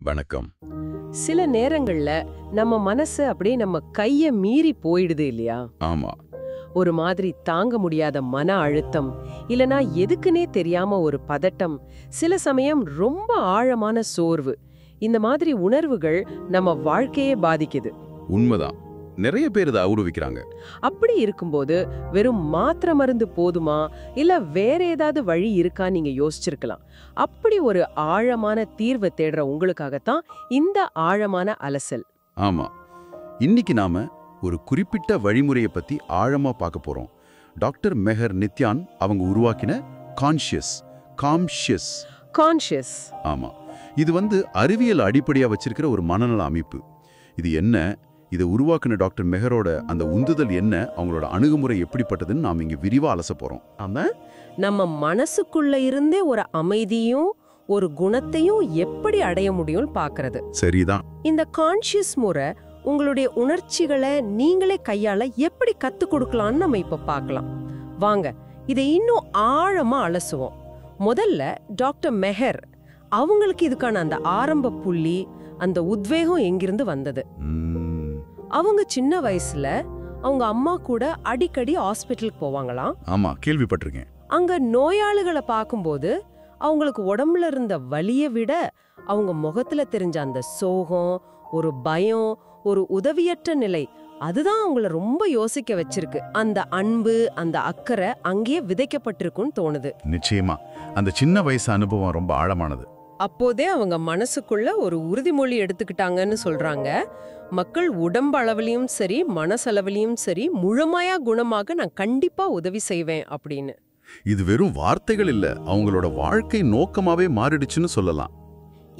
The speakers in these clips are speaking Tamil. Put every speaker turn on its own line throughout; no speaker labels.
வணக்கம்.
சில நேரங்கள்ல நம்ம மனசு அப்படியே நம்ம கைய மீறி போயிடுது இல்லையா?
ஆமா.
ஒரு மாதிரி தாங்க முடியாத மன அழுத்தம், இல்லனா எதுக்குனே தெரியாம ஒரு பதட்டம், சில சமயம் ரொம்ப ஆழமான சோர்வு, இந்த மாதிரி உணர்வுகள் நம்ம வாழ்க்கையே பாதிக்குது.
உண்மைதான். நிறைய பேர் இதை அனுபவிக்கிறாங்க.
அப்படி இருக்கும்போது வெறும் மாத்திரை மருந்து போதுமா, இல்ல வேற ஏதாவது வழி இருக்கா நீங்க யோசிச்சிருக்கலாம். அப்படி ஒரு ஆழமான தீர்வை தேடுற உங்களுக்காகத்தான் இந்த ஆழமான அலசல்.
ஆமா. இன்னைக்கு நாம ஒரு குறிப்பிட்ட வழிமுறையை பத்தி ஆழமா பார்க்க போறோம். டாக்டர் மெஹர் நித்யான் அவங்க உருவாக்கின கான்ஷியஸ். ஆமா. இது அறிவியல் அடிப்படையா வச்சிருக்கிற ஒரு மனநல அமைப்பு. இது என்ன, இதை உருவாக்குன டாக்டர் மெஹரோட அந்த உந்துதல் என்ன, அவங்களோட அணுகுமுறை எப்படிப்பட்டதுன்னு நாம இங்க விரிவா அலச போறோம்.
ஆமா, நம்ம மனசுக்குள்ள இருந்தே ஒரு அமைதியும் ஒரு குணத்தையும் எப்படி அடைய முடியும்னு பாக்குறது.
சரிதான்.
இந்த கான்ஷியஸ் முறை உங்களுடைய உணர்ச்சிகளை நீங்களே கையாள எப்படி கத்து கொடுக்கலாம்னு நம்ம இப்ப பார்க்கலாம். வாங்க இதை இன்னும் ஆழமா அலசுவோம். முதல்ல டாக்டர் மெஹர் அவங்களுக்கு இதுக்கான அந்த ஆரம்ப புள்ளி, அந்த உத்வேகம் எங்கிருந்து வந்தது? அவங்க சின்ன வயசுல அவங்க அம்மா கூட அடிக்கடி ஹாஸ்பிட்டலுக்கு போவாங்களாம்.
ஆமா, கேள்விப்பட்டிருக்கேன்.
அங்க நோயாளிகளை பார்க்கும்போது அவங்களுக்கு உடம்புல இருந்த வலியை விட அவங்க முகத்துல தெரிஞ்ச அந்த சோகம், ஒரு பயம், ஒரு உதவியற்ற நிலை, அதுதான் அவங்கள ரொம்ப யோசிக்க வச்சிருக்கு. அந்த அன்பு, அந்த அக்கறை அங்கேயே விதைக்கப்பட்டிருக்குன்னு தோணுது.
நிச்சயமா அந்த சின்ன வயசு அனுபவம் ரொம்ப ஆழமானது.
அப்போதே அவங்க மனசுக்குள்ள ஒரு உறுதிமொழி எடுத்துக்கிட்டாங்கன்னு சொல்றாங்க. மக்கள் உடம்பு அளவிலையும் சரி மனசளவிலையும் சரி முழுமையா குணமாக நான் கண்டிப்பா உதவி செய்வேன் அப்படின்னு.
இது வெறும் வார்த்தைகள் இல்ல, அவங்களோட வாழ்க்கை நோக்கமாவே மாறிடுச்சுன்னு சொல்லலாம்.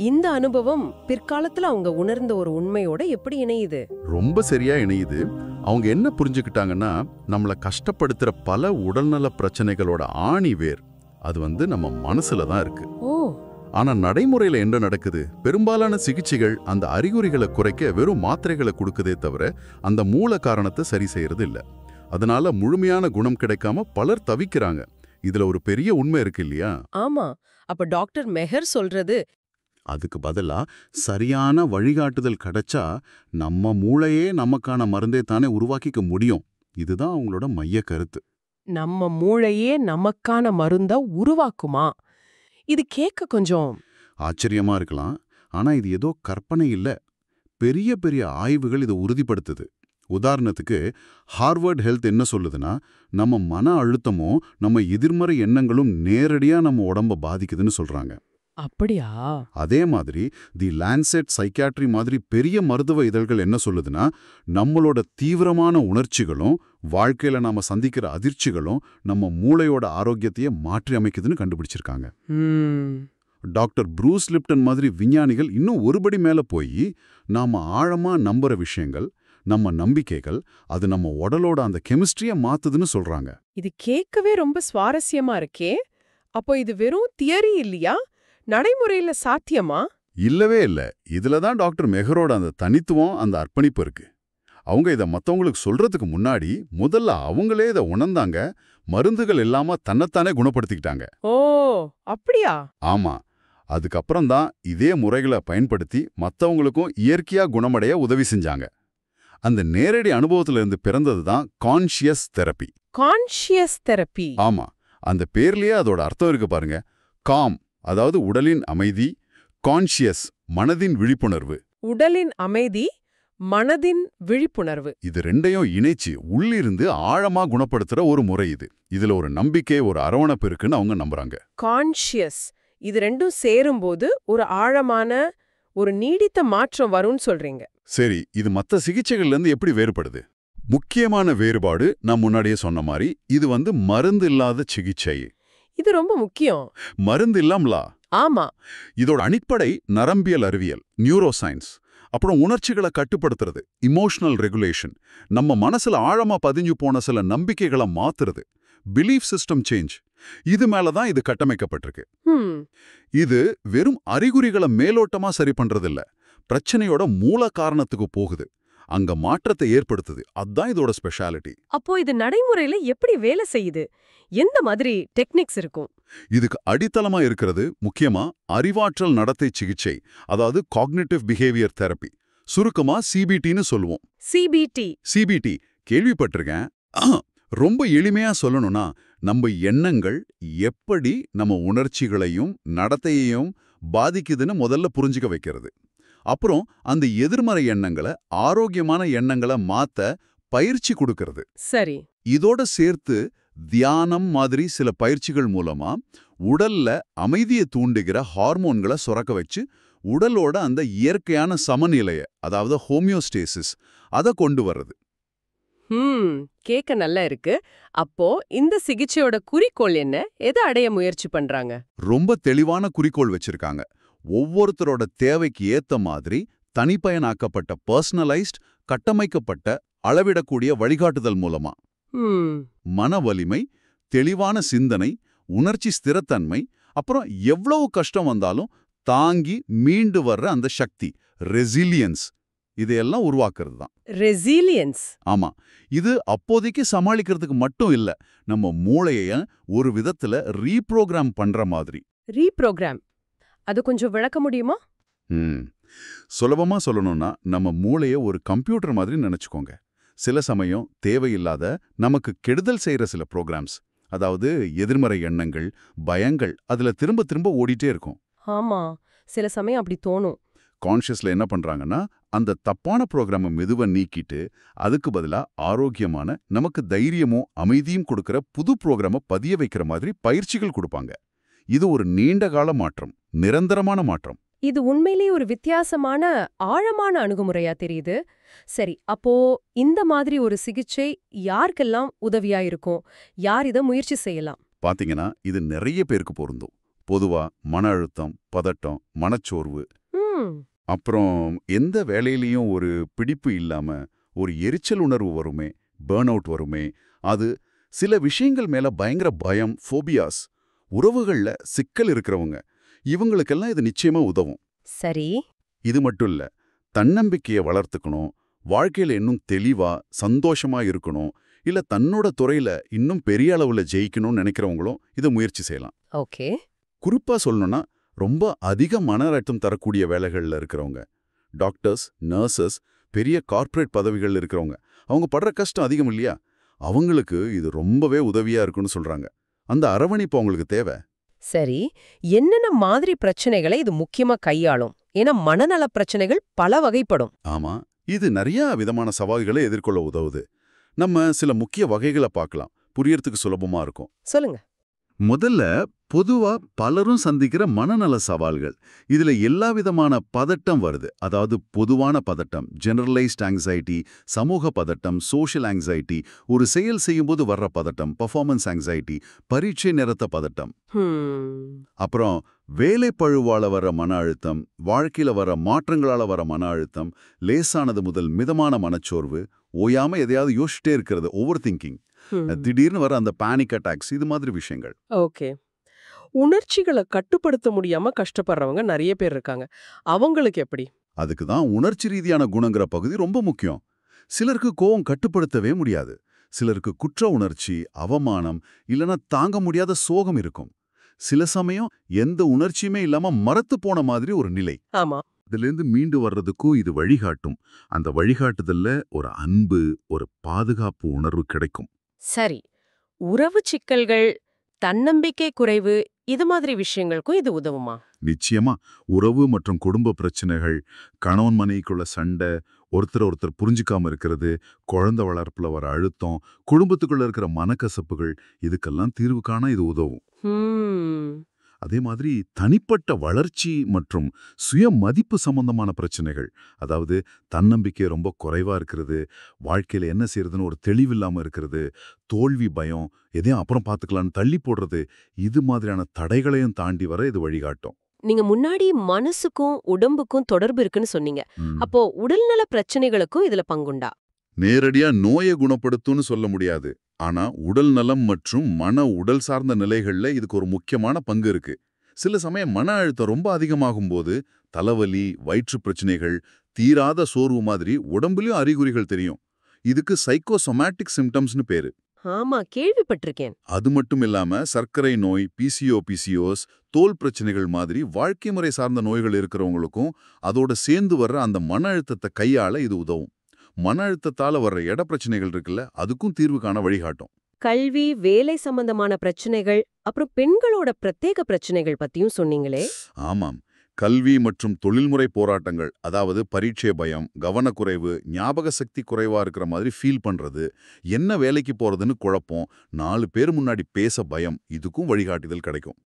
இந்த அனுபவம் பிற்காலத்துல அவங்க உணர்ந்த ஒரு உண்மையோட எப்படி இணையுது?
ரொம்ப சரியா இணையுது. அவங்க என்ன புரிஞ்சுக்கிட்டாங்கன்னா, நம்மளை கஷ்டப்படுத்துற பல உடல்நல பிரச்சனைகளோட ஆணி வேர் அது நம்ம மனசுல தான் இருக்கு. ஆனா நடைமுறையில என்ன நடக்குது? பெரும்பாலான சிகிச்சைகள் அந்த அறிகுறிகளை குறைக்க வெறும் மாத்திரைகளை கொடுக்குதே தவிர அந்த மூல காரணத்தை சரி செய்யறது இல்ல. அதனால முழுமையான குணம் கிடைக்காம பலர் தவிக்கிறாங்க. இதுல ஒரு பெரிய உண்மை இருக்கு இல்லையா?
ஆமா. அப்ப டாக்டர் மெஹர் சொல்றது,
அதுக்கு பதிலா சரியான வழிகாட்டுதல் கிடைச்சா நம்ம மூளையே நமக்கான மருந்தே தானே உருவாக்கிக்க முடியும். இதுதான் அவங்களோட மைய கருத்து.
நம்ம மூளையே நமக்கான மருந்த உருவாக்குமா? இது கேட்க கொஞ்சம்
ஆச்சரியமா இருக்கலாம். ஆனா இது ஏதோ கற்பனை இல்ல. பெரிய பெரிய ஆய்வுகள் இதை உறுதிப்படுத்துது. உதாரணத்துக்கு ஹார்வர்ட் ஹெல்த் என்ன சொல்லுதுன்னா, நம்ம மன அழுத்தமும் நம்ம எதிர்மறை எண்ணங்களும் நேரடியா நம்ம உடம்ப பாதிக்குதுன்னு சொல்றாங்க.
அப்படியா?
அதே மாதிரி தி லான்செட் சைக்காட்ரி மாதிரி பெரிய மருத்துவ இதழ்கள் என்ன சொல்லுதுன்னா, நம்மளோட தீவிரமான உணர்ச்சிகளும் வாழ்க்கையில நாம சந்திக்கிற அதிர்ச்சிகளும் நம்ம மூளையோட ஆரோக்கியத்தையே மாற்றி அமைக்குதுன்னு கண்டுபிடிச்சிருக்காங்க. டாக்டர் ப்ரூஸ் லிப்டன் மாதிரி விஞ்ஞானிகள் இன்னும் ஒருபடி மேல போய் நாம ஆழமா நம்புற விஷயங்கள், நம்ம நம்பிக்கைகள், அது நம்ம உடலோட அந்த கெமிஸ்ட்ரியை மாத்துதுன்னு சொல்றாங்க.
இது கேட்கவே ரொம்ப சுவாரஸ்யமா இருக்கே. அப்போ இது வெறும் தியரி இல்லையா? நடைமுறையில சாத்தியமா?
இல்லவே இல்ல. இதுலதான் டாக்டர் மெஹரோட அந்த தனித்துவம், அந்த அர்ப்பணிப்பு இருக்கு. அவங்க இதை மற்றவங்களுக்கு சொல்றதுக்கு முன்னாடி முதல்ல அவங்களே இதை உணர்ந்தாங்க. மருந்துகள் இல்லாம தன்னைத்தானே குணப்படுத்திக்கிட்டாங்க.
ஓ, அப்படியா?
ஆமா. அதுக்கப்புறம் தான் இதே முறைகளை பயன்படுத்தி மற்றவங்களுக்கும் இயற்கையா குணமடைய உதவி செஞ்சாங்க. அந்த நேரடி அனுபவத்துல இருந்து பிறந்தது தான் கான்ஷியஸ் தெரப்பி.
Conscious therapy.
ஆமா, அந்த பேர்லயே அதோட அர்த்தம் இருக்கு பாருங்க. காம் அதாவது உடலின் அமைதி, கான்ஷியஸ் மனதின் விழிப்புணர்வு.
உடலின் அமைதி, மனதின் விழிப்புணர்வு,
இது ரெண்டையும் இணைச்சு உள்ளிருந்து ஆழமா குணப்படுத்துற ஒரு முறை இது. இதுல ஒரு நம்பிக்கை, ஒரு அரவணைப்பு இருக்குன்னு அவங்க நம்புறாங்க.
கான்ஷியஸ் இது ரெண்டும் சேரும்போது ஒரு ஆழமான, ஒரு நீடித்த மாற்றம் வரும்னு சொல்றீங்க.
சரி, இது மற்ற சிகிச்சைகள்ல இருந்து எப்படி வேறுபடுது? முக்கியமான வேறுபாடு நான் முன்னாடியே சொன்ன மாதிரி, இது மருந்து இல்லாத சிகிச்சை.
இது ரொம்ப முக்கியம்.
மருந்து இல்லாமலா?
ஆமா.
இதோட அடிப்படை நரம்பியல் அறிவியல், நியூரோ சயின்ஸ். அப்புறம் உணர்ச்சிகளை கட்டுப்படுத்துறது, இமோஷனல் ரெகுலேஷன். நம்ம மனசுல ஆழமா பதிஞ்சு போன சில நம்பிக்கைகளை மாத்துறது, பிலீஃப் சிஸ்டம் சேஞ்ச். இது மேலதான் இது கட்டமைக்கப்பட்டிருக்கு. இது வெறும் அறிகுறிகளை மேலோட்டமா சரி பண்றதில்ல, பிரச்சனையோட மூல காரணத்துக்கு போகுது, அங்க மாற்றத்தை ஏற்படுத்துது. அதுதான் இதோட ஸ்பெஷாலிட்டி.
அப்போ இது நடைமுறையில எப்படி வேலை செய்யுது? எந்த மாதிரி டெக்னிக்ஸ் இருக்கும்?
இதுக்கு அடித்தளமா இருக்கிறது முக்கியமா அறிவாற்றல் நடத்தை சிகிச்சை, அதாவது காக்னிட்டிவ் பிஹேவியர் தெரப்பி. சுருக்கமா சிபிடின்னு சொல்லுவோம்.
சிபிடி.
சிபிடி கேள்விப்பட்டிருக்கேன். ரொம்ப எளிமையா சொல்லணும்னா, நம்ம எண்ணங்கள் எப்படி நம்ம உணர்ச்சிகளையும் நடத்தையையும் பாதிக்குதுன்னு முதல்ல புரிஞ்சுக்க வைக்கிறது. அப்புறம் அந்த எதிர்மறை எண்ணங்களை ஆரோக்கியமான எண்ணங்களை மாத்த பயிற்சி கொடுக்கிறது.
சரி.
இதோட சேர்த்து தியானம் மாதிரி சில பயிற்சிகள் மூலமா உடல்ல அமைதியை தூண்டுகிற ஹார்மோன்களை சுரக்க வச்சு உடலோட அந்த இயற்கையான சமநிலையை, அதாவது ஹோமியோஸ்டேசிஸ், அதை கொண்டு வர்றது.
கேட்க நல்லா இருக்கு. அப்போ இந்த சிகிச்சையோட குறிக்கோள் என்ன? எதை அடைய முயற்சி பண்றாங்க?
ரொம்ப தெளிவான குறிக்கோள் வச்சிருக்காங்க. ஒவ்வொருத்தரோட தேவைக்கு ஏத்த மாதிரி தனிப்பயனாக்கப்பட்ட பர்சனலைஸ்ட், கட்டமைக்கப்பட்ட, அளவிடக்கூடிய வழிகாட்டுதல் மூலமா மன வலிமை, தெளிவான சிந்தனை, உணர்ச்சி ஸ்திரத்தன்மை, அப்புறம் எவ்வளவு கஷ்டம் வந்தாலும் தாங்கி மீண்டு வர்ற அந்த சக்தி, ரெசிலியன்ஸ், இதையெல்லாம் உருவாக்குறது தான்
ரெசிலியன்ஸ்.
ஆமா. இது அப்போதைக்கு சமாளிக்கிறதுக்கு மட்டும் இல்ல, நம்ம மூளைய ஒரு விதத்துல ரீப்ரோகிராம் பண்ற மாதிரி.
ரீப்ரோகிராம், அது கொஞ்சம் விளக்க முடியுமா?
சுலபமா சொல்லணும்னா, நம்ம மூளைய ஒரு கம்ப்யூட்டர் மாதிரி நினைச்சுக்கோங்க. சில சமயம் தேவையில்லாத, நமக்கு கெடுதல் செய்யற சில ப்ரோக்ராம்ஸ், அதாவது எதிர்மறை எண்ணங்கள், பயங்கள் அதுல திரும்ப திரும்ப ஓடிட்டே இருக்கும்.
ஆமா, சில சமயம் அப்படி தோணும்.
கான்ஷியஸ்ல என்ன பண்றாங்கன்னா, அந்த தப்பான ப்ரோக்ராமை மெதுவா நீக்கிட்டு அதுக்கு பதிலா ஆரோக்கியமான, நமக்கு தைரியமும் அமைதியும் கொடுக்கிற புது ப்ரோக்ராமை பதிய வைக்கிற மாதிரி பயிற்சிகள் கொடுப்பாங்க. இது ஒரு நீண்டகால மாற்றம், நிரந்தரமான மாற்றம்.
இது உண்மையிலேயே ஒரு வித்தியாசமான, ஆழமான அணுகுமுறையா தெரியுது. சரி, அப்போ இந்த மாதிரி ஒரு சிகிச்சை யாருக்கெல்லாம் உதவியா இருக்கும்? யார் இதை முயற்சி செய்யலாம்?
பாத்தீங்கன்னா, இது நிறைய பேருக்கு பொருந்தும். பொதுவா மன அழுத்தம், பதட்டம், மனச்சோர்வு, அப்புறம் எந்த வேலையிலையும் ஒரு பிடிப்பு இல்லாம ஒரு எரிச்சல் உணர்வு வருமே, பர்ன் அவுட் வருமே, அது சில விஷயங்கள் மேல பயங்கர பயம், ஃபோபியாஸ், உறவுகள்ல சிக்கல் இருக்கிறவங்க, இவங்களுக்கெல்லாம் இது நிச்சயமா உதவும்.
சரி.
இது மட்டும் இல்ல, தன்னம்பிக்கையை வளர்த்துக்கணும், வாழ்க்கையில இன்னும் தெளிவா சந்தோஷமா இருக்கணும், இல்ல தன்னோட துறையில இன்னும் பெரிய அளவுல ஜெயிக்கணும்னு நினைக்கிறவங்களும் இதை முயற்சி செய்யலாம்.
ஓகே.
குறிப்பா சொல்லணும்னா, ரொம்ப அதிக மன அழுத்தம் தரக்கூடிய வேலைகள்ல இருக்கிறவங்க, டாக்டர்ஸ், நர்சஸ், பெரிய கார்ப்பரேட் பதவிகள் இருக்கிறவங்க, அவங்க படுற கஷ்டம் அதிகம் இல்லையா, அவங்களுக்கு இது ரொம்பவே உதவியா இருக்குன்னு சொல்றாங்க. அந்த அரவணைப்பு அவங்களுக்கு தேவை.
சரி, என்னென்ன மாதிரி பிரச்சனைகளை இது முக்கியமா கையாளும்? ஏன்னா மனநல பிரச்சனைகள் பல வகைப்படும்.
ஆமா, இது நிறைய விதமான சவால்களை எதிர்கொள்ள உதவுது. நம்ம சில முக்கிய வகைகளை பார்க்கலாம், புரியறதுக்கு சுலபமா இருக்கும்.
சொல்லுங்க.
முதல்ல, பொதுவா பலரும் சந்திக்கிற மனநல சவால்கள். இதுல எல்லா விதமான பதட்டம் வருது. அதாவது பொதுவான பதட்டம், ஜெனரலைஸ்ட் ஆங்ஸைட்டி, சமூக பதட்டம், சோஷியல் ஆங்ஸைட்டி, ஒரு செயல் செய்யும்போது வர்ற பதட்டம், பர்ஃபார்மன்ஸ் ஆங்ஸைட்டி, பரீட்சை நேரத்த பதட்டம். அப்புறம் வேலை பழுவால வர மன அழுத்தம், வாழ்க்கையில வர மாற்றங்களால வர மன அழுத்தம், லேசானது முதல் மிதமான மனச்சோர்வு, ஓயாம எதையாவது யோசிச்சுட்டே இருக்கிறது, ஓவர் திங்கிங், திடீர்னு வர அந்த பேனிக் அட்டாக்ஸ், இது மாதிரி விஷயங்கள்.
ஓகே. உணர்ச்சிகளை கட்டுப்படுத்த முடியாம கஷ்டப்படுறவங்க நிறைய பேர் இருக்காங்க. அவங்களுக்கு எப்படி?
அதுக்கு தான் உணர்ச்சி ரீதியான குணங்கிற பகுதி ரொம்ப முக்கியம். சிலருக்கு கோவம் கட்டுப்படுத்தவே முடியாது. சிலருக்கு குற்ற உணர்ச்சி, அவமானம், இல்லைன்னா தாங்க முடியாத சோகம் இருக்கும். சில சமயம் எந்த உணர்ச்சியுமே இல்லாம மரத்து போன மாதிரி ஒரு நிலை.
ஆமா.
இதிலிருந்து மீண்டு வர்றதுக்கும் இது வழிகாட்டும். அந்த வழிகாட்டுதல்ல ஒரு அன்பு, ஒரு பாதுகாப்பு உணர்வு கிடைக்கும்.
சரி, உறவு சிக்கல்கள், தன்னம்பிக்கை குறைவு, இது மாதிரி விஷயங்களுக்கும் இது உதவுமா?
நிச்சயமா. உறவு மற்றும் குடும்ப பிரச்சனைகள், கணவன் மனைவிக்குள்ள சண்டை, ஒருத்தர் புரிஞ்சுக்காம இருக்கிறது, குழந்தை வளர்ப்புல வர அழுத்தம், குடும்பத்துக்குள்ள இருக்கிற மனக்கசப்புகள், இதுக்கெல்லாம் தீர்வு காண இது உதவும். அதே மாதிரி தனிப்பட்ட வளர்ச்சி மற்றும் சுய மதிப்பு சம்பந்தமான பிரச்சனைகள், அதாவது தன்னம்பிக்கை ரொம்ப குறைவா இருக்கிறது, வாழ்க்கையில என்ன செய்யறதுன்னு ஒரு தெளிவில்லாம இருக்கிறது, தோல்வி பயம், எதையும் அப்புறம் பார்த்துக்கலான்னு தள்ளி போடுறது, இது மாதிரியான தடைகளையும் தாண்டி வர இது வழிகாட்டும்.
நீங்க முன்னாடி மனசுக்கும் உடம்புக்கும் தொடர்பு இருக்குன்னு சொன்னீங்க. அப்போ உடல்நல பிரச்சனைகளுக்கும் இதுல பங்குண்டா?
நேரடியா நோயை குணப்படுத்தும்னு சொல்ல முடியாது. ஆனா உடல் நலம் மற்றும் உடல் சார்ந்த நிலைகள்ல இதுக்கு ஒரு முக்கியமான பங்கு இருக்கு. சில சமயம் மன அழுத்தம் ரொம்ப அதிகமாகும் போது தலைவலி, வயிற்று பிரச்சனைகள், தீராத சோர்வு மாதிரி உடம்புலயும் அறிகுறிகள் தெரியும். இதுக்கு சைக்கோசொமேட்டிக் சிம்டம்ஸ்னு பேரு.
ஆமா, கேள்விப்பட்டிருக்கேன்.
அது மட்டும் இல்லாம சர்க்கரை நோய், பிசிஓஎஸ், தோல் பிரச்சனைகள் மாதிரி வாழ்க்கை முறை சார்ந்த நோய்கள் இருக்கிறவங்களுக்கும் அதோட சேர்ந்து வர்ற அந்த மன அழுத்தத்தை கையாள இது உதவும். மன அழுத்தத்தால வர்ற எட பிரச்சனைகள் இருக்குல்ல, அதுக்கும் தீர்வு காண வழிகாட்டும்.
கல்வி, வேலை சம்பந்தமான பிரச்சனைகள், அப்புறம் பெண்களோட பிரத்யேக பிரச்சனைகள் பத்தியும் சொன்னீங்களே.
ஆமாம். கல்வி மற்றும் தொழில்முறை போராட்டங்கள், அதாவது பரீட்சை பயம், கவனக்குறைவு, ஞாபக சக்தி குறைவா இருக்கிற மாதிரி ஃபீல் பண்றது, என்ன வேலைக்கு போறதுன்னு குழப்பம், 4 பேர் முன்னாடி பேச பயம், இதுக்கும் வழிகாட்டுதல் கிடைக்கும்.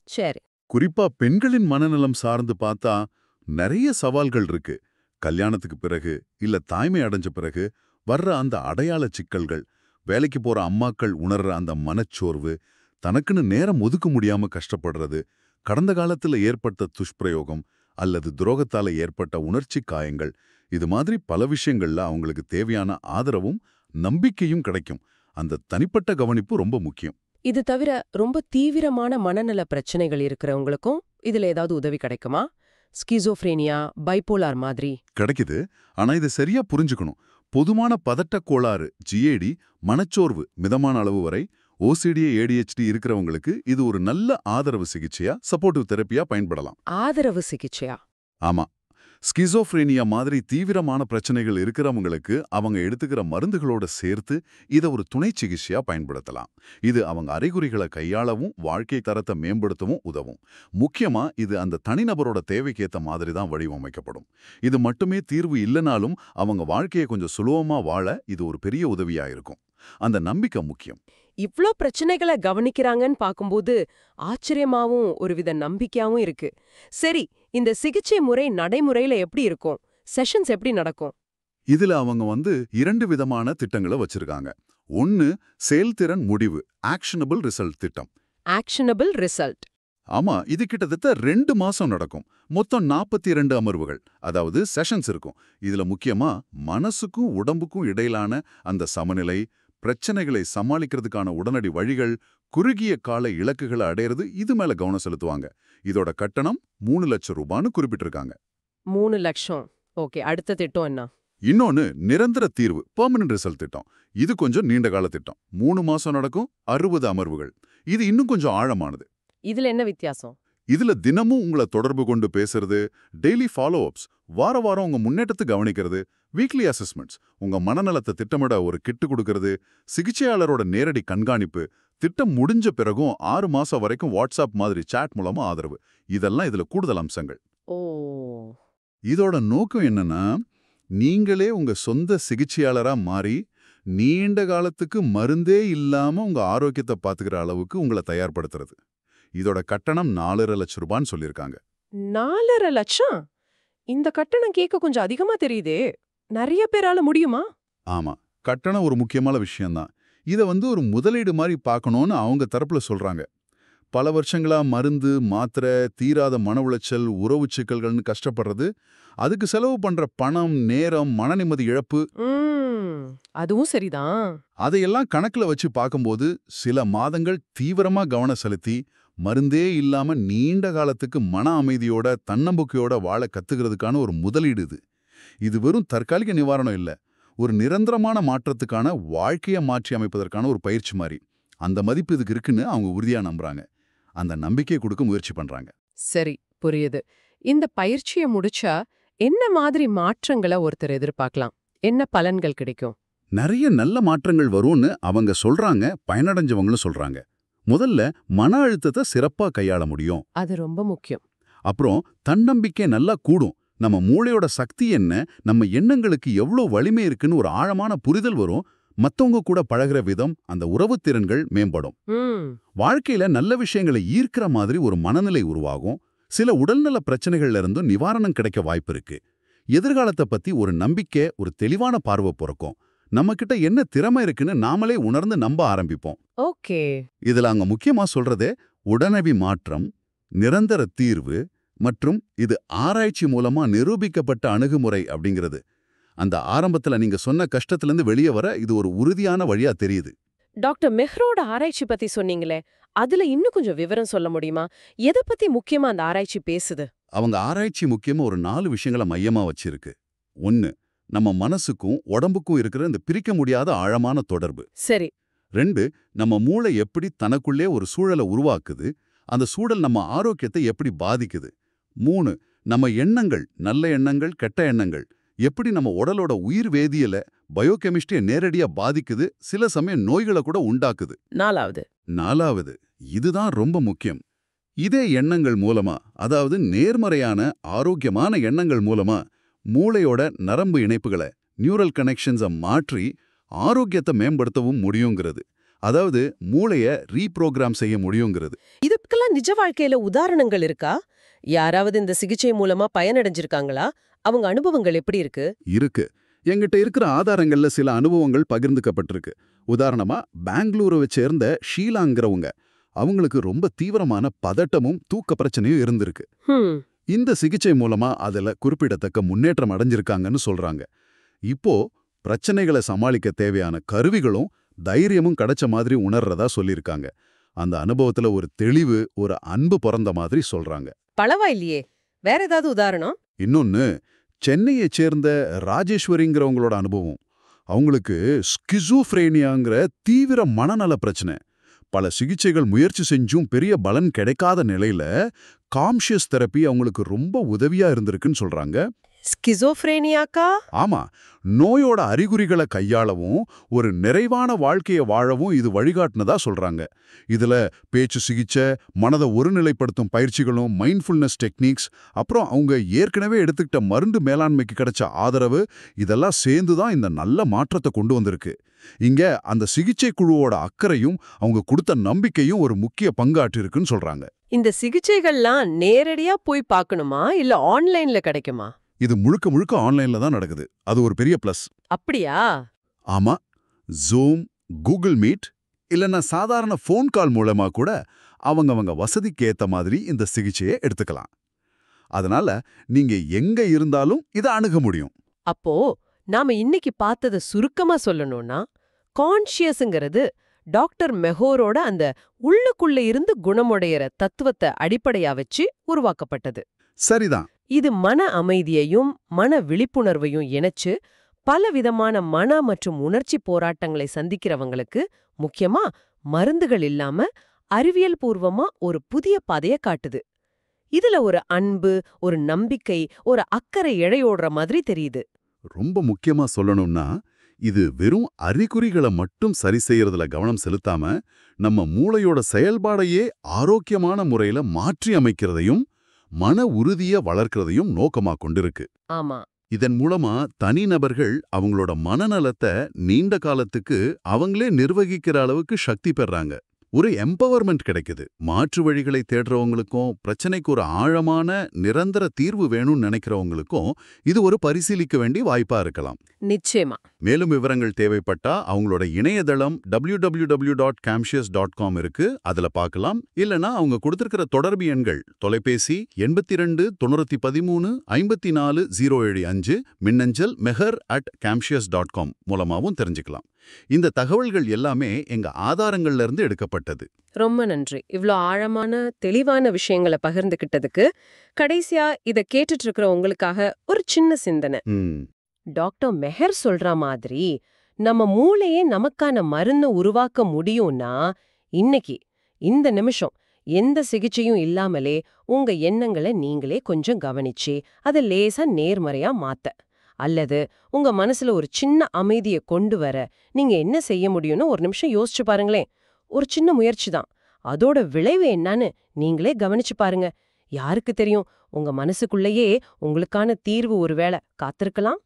சரி.
குறிப்பா பெண்களின் மனநலம் சார்ந்து பார்த்தா நிறைய சவால்கள் இருக்கு. கல்யாணத்துக்கு பிறகு இல்ல தாய்மை அடைஞ்ச பிறகு வர்ற அந்த அடையாள சிக்கல்கள், வேலைக்கு போற அம்மாக்கள் உணர்ற அந்த மனச்சோர்வு, தனக்குன்னு நேரம் ஒதுக்க முடியாம கஷ்டப்படுறது, கடந்த காலத்துல ஏற்பட்ட துஷ்பிரயோகம் அல்லது துரோகத்தால ஏற்பட்ட உணர்ச்சி காயங்கள், இது மாதிரி பல விஷயங்கள்ல அவங்களுக்கு தேவையான ஆதரவும் நம்பிக்கையும் கிடைக்கும். அந்த தனிப்பட்ட கவனிப்பு ரொம்ப முக்கியம்.
இது தவிர ரொம்ப தீவிரமான மனநல பிரச்சனைகள் இருக்கிறவங்களுக்கும் இதுல ஏதாவது உதவி கிடைக்குமா? ஸ்கிசோஃப்ரேனியா, பைபோலார் மாதிரி.
கிடைக்குது. ஆனா இதை சரியா புரிஞ்சுக்கணும். பொதுவான பதட்டக் கோளாறு, GAD, மனச்சோர்வு மிதமான அளவு வரை, OCD, ADHD இருக்கிறவங்களுக்கு இது ஒரு நல்ல ஆதரவு சிகிச்சையா, சப்போர்ட்டிவ் தெரப்பியா பயன்படலாம்.
ஆதரவு சிகிச்சையா?
ஆமா. ஸ்கிசோஃப்ரேனியா மாதிரி தீவிரமான பிரச்சனைகள் இருக்கிறவங்களுக்கு அவங்க எடுத்துக்கிற மருந்துகளோட சேர்த்து இதை ஒரு துணை சிகிச்சையா பயன்படுத்தலாம். இது அவங்க அறிகுறிகளை கையாளவும் வாழ்க்கை தரத்தை மேம்படுத்தவும் உதவும். முக்கியமா இது அந்த தனிநபரோட தேவைக்கேற்ற மாதிரி தான் வடிவமைக்கப்படும். இது மட்டுமே தீர்வு இல்லைனாலும் அவங்க வாழ்க்கையை கொஞ்சம் சுலபமா வாழ இது ஒரு பெரிய உதவியா இருக்கும். அந்த நம்பிக்கை முக்கியம்.
இவ்ளோ பிரச்சனைகளை கவனிக்கிறாங்கன்னு பார்க்கும்போது ஆச்சரியமாவும் ஒருவித நம்பிக்கையாவும் இருக்கு. சரி, இந்த சிகிச்சை முறை நடைமுறையில எப்படி இருக்கும்? செஷன்ஸ் எப்படி நடக்கும்?
இதுல அவங்க 2 விதமான திட்டங்களை வச்சிருக்காங்க. ஒன்னு செயல்திறன் முடிவு, ஆக்ஷனபிள் ரிசல்ட் திட்டம்.
Actionable result.
ஆமா, இது கிட்டத்தட்ட 2 மாசம் நடக்கும். மொத்தம் 42 அமர்வுகள், அதாவது செஷன்ஸ் இருக்கும். இதுல முக்கியமா மனசுக்கும் உடம்புக்கும் இடையிலான அந்த சமநிலை, பிரச்சனைகளை சமாளிக்கிறதுக்கான உடனடி வழிகள், குறுகிய கால இலக்குகளை அடையிறது, இது மேல கவனம் செலுத்துவாங்க. இதோட கட்டணம் 3 லட்சம் ரூபான்னு குறிப்பிட்டிருக்காங்க.
3 லட்சம். ஓகே, அடுத்த திட்டம் என்ன?
இன்னொன்னு நிரந்தர தீர்வு, பெர்மனன்ட் ரிசல்ட் திட்டம். இது கொஞ்சம் நீண்ட கால திட்டம். 3 மாசம் நடக்கும், 60 அமர்வுகள். இது இன்னும் கொஞ்சம் ஆழமானது.
இதுல என்ன வித்தியாசம்?
இதுல தினமும் உங்களை தொடர்பு கொண்டு பேசுறது, டெய்லி ஃபாலோ அப்ஸ், வார வாரம் உங்க முன்னேற்றத்தை கவனிக்கிறது, வீக்லி அசஸ்மெண்ட்ஸ், உங்க மனநலத்தை திட்டமிட ஒரு கிட்டு கொடுக்கறது, சிகிச்சையாளரோட நேரடி கண்காணிப்பு, திட்டம் முடிஞ்ச பிறகும் 6 மாசம் வரைக்கும் வாட்ஸ்அப் மாதிரி சாட் மூலமா ஆதரவு, இதெல்லாம் இதுல கூடுதல் அம்சங்கள்.
ஓ.
இதோட நோக்கம் என்னன்னா, நீங்களே உங்க சொந்த சிகிச்சையாளரா மாறி நீண்ட காலத்துக்கு மருந்தே இல்லாம உங்க ஆரோக்கியத்தை பாத்துக்கிற அளவுக்கு உங்களை தயார்படுத்துறது. இதோட கட்டணம் 4.5 லட்சம் ரூபான்னு சொல்லியிருக்காங்க.
4.5 லட்சம்? இந்த கட்டணம் கேட்க கொஞ்சம் அதிகமா தெரியுதே. நிறைய பேரால முடியுமா?
ஆமா, கட்டணம் ஒரு முக்கியமான விஷயம்தான். இதை ஒரு முதலீடு மாதிரி பார்க்கணும்னு அவங்க தரப்புல சொல்றாங்க. பல வருஷங்களா மருந்து, மாத்திரை, தீராத மன உளைச்சல், உறவு சிக்கல்கள்னு கஷ்டப்படுறது, அதுக்கு செலவு பண்ற பணம், நேரம், மன நிம்மதி இழப்பு,
அதுவும் சரிதான்.
அதையெல்லாம் கணக்குல வச்சு பார்க்கும்போது சில மாதங்கள் தீவிரமா கவனம் செலுத்தி மருந்தே இல்லாம நீண்ட காலத்துக்கு மன அமைதியோட தன்னம்பிக்கையோட வாழ கத்துக்கிறதுக்கான ஒரு முதலீடு இது. இது வெறும் தற்காலிக நிவாரணம் இல்ல, ஒரு நிரந்தரமான மாற்றத்துக்கான வாழ்க்கையை மாற்றி அமைப்பதற்கான ஒரு பயிற்சி மாதிரி. அந்த மதிப்பு இதுக்கு இருக்குன்னு அவங்க உறுதியா நம்புறாங்க. அந்த நம்பிக்கையை கொடுக்க முயற்சி பண்றாங்க.
சரி, புரியுது. இந்த பயிற்சியை முடிச்சா என்ன மாதிரி மாற்றங்களை ஒருத்தர் எதிர்பார்க்கலாம்? என்ன பலன்கள் கிடைக்கும்?
நிறைய நல்ல மாற்றங்கள் வரும்னு அவங்க சொல்றாங்க, பயனடைஞ்சவங்களும் சொல்றாங்க. முதல்ல மன அழுத்தத்தை சிறப்பா கையாள முடியும்.
அது ரொம்ப முக்கியம்.
அப்புறம் தன்னம்பிக்கை நல்லா கூடும். நம்ம மூளையோட சக்தி என்ன, நம்ம எண்ணங்களுக்கு எவ்வளோ வலிமை இருக்குன்னு ஒரு ஆழமான புரிதல் வரும். மத்தவங்க கூட பழகுற விதம், அந்த உறவுத்திறன்கள் மேம்படும். வாழ்க்கையில நல்ல விஷயங்களை ஈர்க்கிற மாதிரி ஒரு மனநிலை உருவாகும். சில உடல்நல பிரச்சனைகள்ல இருந்தும் நிவாரணம் கிடைக்க வாய்ப்பு இருக்கு. எதிர்காலத்தை பத்தி ஒரு நம்பிக்கை, ஒரு தெளிவான பார்வை பிறக்கும். நம்ம கிட்ட என்ன திறமை இருக்குன்னு நாமளே உணர்ந்து நம்ப ஆரம்பிப்போம்.
ஓகே.
இதுல அங்க முக்கியமா சொல்றதே உடனடி மாற்றம், நிரந்தர தீர்வு மற்றும் இது ஆராய்ச்சி மூலமா நிரூபிக்கப்பட்ட அணுகுமுறை அப்படிங்கிறது. அந்த ஆரம்பத்துல நீங்க சொன்ன கஷ்டத்திலிருந்து வெளியே வர இது ஒரு உறுதியான வழியா தெரியுது.
டாக்டர் மெஹ்ரோட ஆராய்ச்சி பத்தி சொன்னீங்களே, அதுல இன்னும் கொஞ்சம் விவரம் சொல்ல முடியுமா? எதை பத்தி முக்கியமா அந்த ஆராய்ச்சி பேசுது?
அவங்க ஆராய்ச்சி முக்கியமா ஒரு 4 விஷயங்களை மையமா வச்சிருக்கு. 1, நம்ம மனசுக்கும் உடம்புக்கும் இருக்கிற இந்த பிரிக்க முடியாத ஆழமான தொடர்பு.
சரி.
2, நம்ம மூளை எப்படி தனக்குள்ளே ஒரு சூழலை உருவாக்குது, அந்த சூழல் நம்ம ஆரோக்கியத்தை எப்படி பாதிக்குது. 3, நம்ம எண்ணங்கள், நல்ல எண்ணங்கள், கெட்ட எண்ணங்கள் எப்படி நம்ம உடலோட உயிர் வேதியியல, பயோகெமிஸ்ட்ரியை நேரடியா பாதிக்குது, சில சமயம் நோய்களை கூட உண்டாக்குது. 4, இதுதான் ரொம்ப முக்கியம். இதே எண்ணங்கள் மூலமா, அதாவது நேர்மறையான ஆரோக்கியமான எண்ணங்கள் மூலமா மூளையோட நரம்பு இணைப்புகளை, நியூரல் கனெக்ஷன்ஸை மாற்றி ஆரோக்கியத்தை மேம்படுத்தவும் முடியுங்கிறது. அதாவது மூளைய ரீப்ரோகிராம் செய்ய முடியுங்கிறது.
இதுக்கெல்லாம் நிஜ வாழ்க்கையில உதாரணங்கள் இருக்கா? யாராவது இந்த சிகிச்சை மூலமா பயனடைஞ்சிருக்காங்களா? அவங்க அனுபவங்கள் எப்படி இருக்கு?
இருக்கு. எங்கிட்ட இருக்கிற ஆதாரங்கள்ல சில அனுபவங்கள் பகிர்ந்துக்கப்பட்டிருக்கு. உதாரணமா, பெங்களூருவை சேர்ந்த ஷீலாங்கிறவங்க, அவங்களுக்கு ரொம்ப தீவிரமான பதட்டமும் தூக்க பிரச்சனையும் இருந்திருக்கு. இந்த சிகிச்சை மூலமா அதுல குறிப்பிடத்தக்க முன்னேற்றம் அடைஞ்சிருக்காங்கன்னு சொல்றாங்க. இப்போ பிரச்சனைகளை சமாளிக்க தேவையான கருவிகளும் தைரியமும் கிடைச்ச மாதிரி உணர்றதா சொல்லியிருக்காங்க. அந்த அனுபவத்துல ஒரு தெளிவு, ஒரு அன்பு பிறந்த மாதிரி சொல்றாங்க.
பரவாயில்லையே. வேற ஏதாவது உதாரணம்?
இன்னொன்னு, சென்னையைச் சேர்ந்த ராஜேஸ்வரிங்கிறவங்களோட அனுபவம். அவங்களுக்கு ஸ்கிசோஃப்ரேனியாங்கிற தீவிர மனநல பிரச்சனை. பல சிகிச்சைகள் முயற்சி செஞ்சும் பெரிய பலன் கிடைக்காத நிலையில கான்ஷியஸ் தெரப்பி அவங்களுக்கு ரொம்ப உதவியா இருந்திருக்குன்னு சொல்றாங்க.
ஸ்கிசோஃப்ரேனியாக்கா?
ஆமா, நோயோட அறிகுறிகளை கையாளவும் ஒரு நிறைவான வாழ்க்கையை வாழவும் இது வழிகாட்டுனதா சொல்றாங்க. இதுல பேச்சு சிகிச்சை, மனதை ஒருநிலைப்படுத்தும் பயிற்சிகளும், மைண்ட்ஃபுல்னஸ் டெக்னிக்ஸ், அப்புறம் அவங்க ஏற்கனவே எடுத்துக்கிட்ட மருந்து மேலாண்மைக்கு கிடைச்ச ஆதரவு, இதெல்லாம் சேர்ந்துதான் இந்த நல்ல மாற்றத்தை கொண்டு வந்திருக்கு. இங்க அந்த சிகிச்சை குழுவோட அக்கறையும் அவங்க கொடுத்த நம்பிக்கையும் ஒரு முக்கிய பங்காற்றிருக்குன்னு சொல்றாங்க.
இந்த சிகிச்சைகள்லாம் நேரடியா போய் பார்க்கணுமா இல்ல ஆன்லைன்ல கிடைக்குமா?
இது முழுக்க முழுக்க ஆன்லைன்ல தான் நடக்குது. அது ஒரு பெரிய பிளஸ்.
அப்படியா?
ஆமா, ஜூம், கூகுள் மீட் இல்லைன்னா சாதாரண ஃபோன் கால் மூலமா கூட அவங்கவங்க வசதிக்கு ஏத்த மாதிரி இந்த சிகிச்சையை எடுத்துக்கலாம். அதனால நீங்க எங்க இருந்தாலும் இதை அணுக முடியும்.
அப்போ நாம இன்னைக்கு பார்த்தத சுருக்கமா சொல்லணும்னா, கான்ஷியஸ்ங்கிறது டாக்டர் மெஹோரோட அந்த உள்ளுக்குள்ள இருந்து குணமுடையிற தத்துவத்தை அடிப்படையா வச்சு உருவாக்கப்பட்டது.
சரிதான்.
இது மன அமைதியையும் மன விழிப்புணர்வையும் இணைச்சு பலவிதமான மன மற்றும் உணர்ச்சி போராட்டங்களை சந்திக்கிறவங்களுக்கு, முக்கியமா மருந்துகள் இல்லாம அறிவியல் பூர்வமா ஒரு புதிய பாதைய காட்டுது. இதுல ஒரு அன்பு, ஒரு நம்பிக்கை, ஒரு அக்கறை இழையோடுற மாதிரி தெரியுது.
ரொம்ப முக்கியமா சொல்லணும்னா, இது வெறும் அறிகுறிகளை மட்டும் சரி செய்யறதுல கவனம் செலுத்தாம நம்ம மூளையோட செயல்பாடையே ஆரோக்கியமான முறையில மாற்றி அமைக்கிறதையும் மன உறுதியை வளர்க்கிறதையும் நோக்கமா கொண்டிருக்கு.
ஆமா.
இதன் மூலமா தனிநபர்கள் அவங்களோட மனநலத்தை நீண்ட காலத்துக்கு அவங்களே நிர்வகிக்கிற அளவுக்கு சக்தி பெறாங்க. ஒரு எம்பவர்மெண்ட் கிடைக்குது. மாற்று வழிகளை தேடுறவங்களுக்கும், பிரச்சனைக்கு ஒரு ஆழமான நிரந்தர தீர்வு வேணும்னு நினைக்கிறவங்களுக்கும் இது ஒரு பரிசீலிக்க வேண்டிய வாய்ப்பா இருக்கலாம்.
நிச்சயமா.
மேலும் விவரங்கள் தேவைப்பட்டா அவங்களோட இணையதளம் www.camsius.com இருக்கு. அதுல பார்க்கலாம். இல்லனா அவங்க கொடுத்திருக்கிற தொடர்பு எண்கள், தொலைபேசி 82 913 54 075, மின்னஞ்சல் meher@camsius.com மூலமாவும் தெரிஞ்சுக்கலாம். இந்த தகவல்கள் எல்லாமே எங்க ஆதாரங்கள்ல இருந்து எடுக்கப்பட்டது.
ரொம்ப நன்றி. இவ்ளோ ஆழமான தெளிவான விஷயங்களை பகிர்ந்துகிட்டதுக்கு. கடைசியா இத கேட்டுட்டு இருக்கிற உங்களுக்காக ஒரு சின்ன சிந்தனை. டாக்டர் மெஹர் சொல்ற மாதிரி நம்ம மூளையே நமக்கான மருந்து உருவாக்க முடியும்னா, இன்னைக்கு இந்த நிமிஷம் எந்த சிகிச்சையும் இல்லாமலே உங்க எண்ணங்களை நீங்களே கொஞ்சம் கவனிச்சு அதை லேசா நேர்மறையா மாத்த, அல்லது உங்க மனசுல ஒரு சின்ன அமைதியை கொண்டு வர நீங்க என்ன செய்ய முடியும்னு ஒரு நிமிஷம் யோசிச்சு பாருங்களேன். ஒரு சின்ன முயற்சி தான். அதோட விளைவு என்னன்னு நீங்களே கவனிச்சு பாருங்க. யாருக்கு தெரியும், உங்க மனசுக்குள்ளேயே உங்களுக்கான தீர்வு ஒருவேளை காத்திருக்கலாம்.